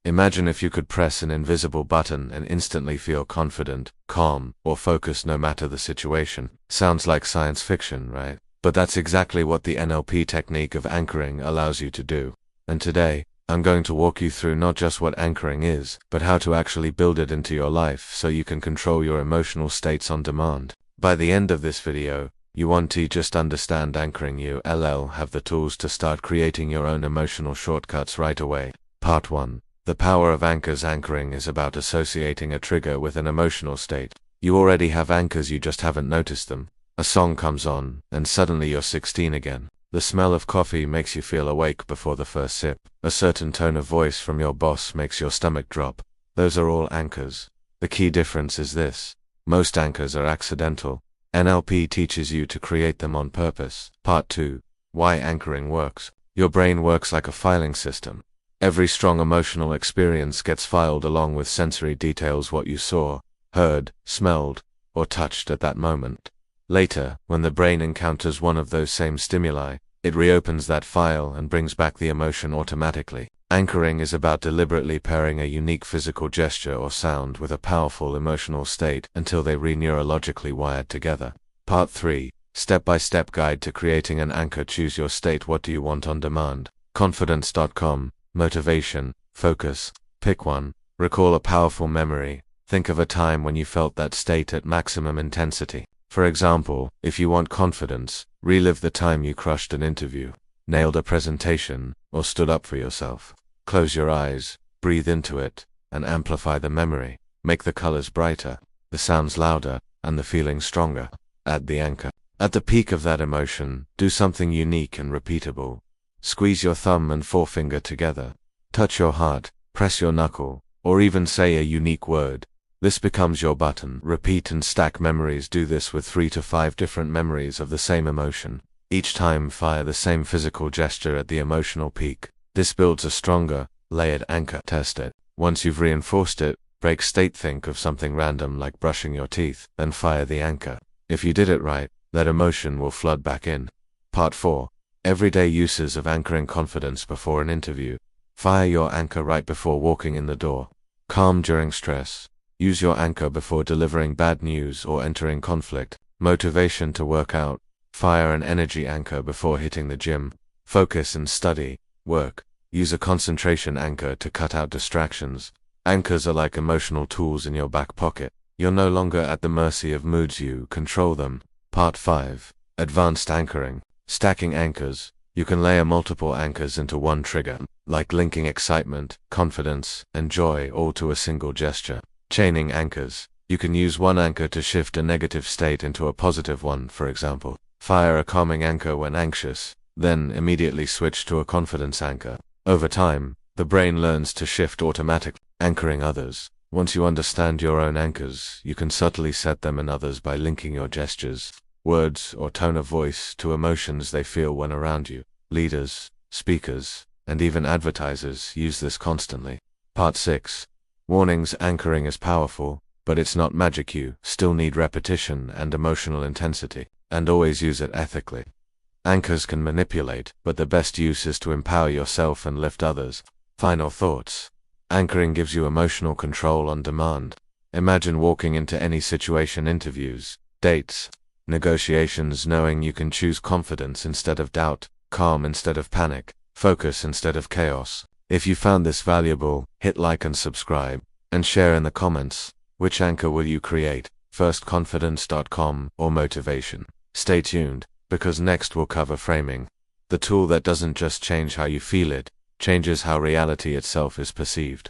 Imagine if you could press an invisible button and instantly feel confident, calm, or focused no matter the situation. Sounds like science fiction, right? But that's exactly what the NLP technique of anchoring allows you to do. And today, I'm going to walk you through not just what anchoring is, but how to actually build it into your life so you can control your emotional states on demand. By the end of this video, you want to just understand anchoring. You have the tools to start creating your own emotional shortcuts right away. Part 1. The power of anchors. Anchoring is about associating a trigger with an emotional state. You already have anchors, you just haven't noticed them. A song comes on, and suddenly you're 16 again. The smell of coffee makes you feel awake before the first sip. A certain tone of voice from your boss makes your stomach drop. Those are all anchors. The key difference is this: most anchors are accidental. NLP teaches you to create them on purpose. Part 2. Why anchoring works. Your brain works like a filing system. Every strong emotional experience gets filed along with sensory details, what you saw, heard, smelled, or touched at that moment. Later, when the brain encounters one of those same stimuli, it reopens that file and brings back the emotion automatically. Anchoring is about deliberately pairing a unique physical gesture or sound with a powerful emotional state until they re-neurologically wired together. Part 3. Step-by-step guide to creating an anchor. Choose your state. What do you want on demand? Confidence.com. Motivation. Focus. Pick one. Recall a powerful memory. Think of a time when you felt that state at maximum intensity. For example, if you want confidence, relive the time you crushed an interview, nailed a presentation, or stood up for yourself. Close your eyes, breathe into it, and amplify the memory. Make the colors brighter, the sounds louder, and the feeling stronger. Add the anchor. At the peak of that emotion, do something unique and repeatable. Squeeze your thumb and forefinger together. Touch your heart, press your knuckle, or even say a unique word. This becomes your button. Repeat and stack memories. Do this with 3 to 5 different memories of the same emotion. Each time fire the same physical gesture at the emotional peak. This builds a stronger, layered anchor. Test it. Once you've reinforced it, break state. Think of something random like brushing your teeth, then fire the anchor. If you did it right, that emotion will flood back in. Part 4. Everyday uses of anchoring. Confidence before an interview. Fire your anchor right before walking in the door. Calm during stress. Use your anchor before delivering bad news or entering conflict. Motivation to work out. Fire an energy anchor before hitting the gym. Focus and study. Work. Use a concentration anchor to cut out distractions. Anchors are like emotional tools in your back pocket. You're no longer at the mercy of moods, you control them. Part 5. Advanced anchoring. Stacking anchors. You can layer multiple anchors into one trigger, like linking excitement, confidence, and joy all to a single gesture. Chaining anchors. You can use one anchor to shift a negative state into a positive one. For example, fire a calming anchor when anxious, then immediately switch to a confidence anchor. Over time, the brain learns to shift automatically. Anchoring others. Once you understand your own anchors, you can subtly set them in others by linking your gestures, words, or tone of voice to emotions they feel when around you. Leaders, speakers, and even advertisers use this constantly. Part 6. Warnings. Anchoring is powerful, but it's not magic. You still need repetition and emotional intensity, and always use it ethically. Anchors can manipulate, but the best use is to empower yourself and lift others. Final thoughts. Anchoring gives you emotional control on demand. Imagine walking into any situation: interviews, dates, negotiations, knowing you can choose confidence instead of doubt, calm instead of panic, focus instead of chaos. If you found this valuable, hit like and subscribe, and share in the comments. Which anchor will you create? First, confidence.com or motivation? Stay tuned, because next we'll cover framing. The tool that doesn't just change how you feel, it changes how reality itself is perceived.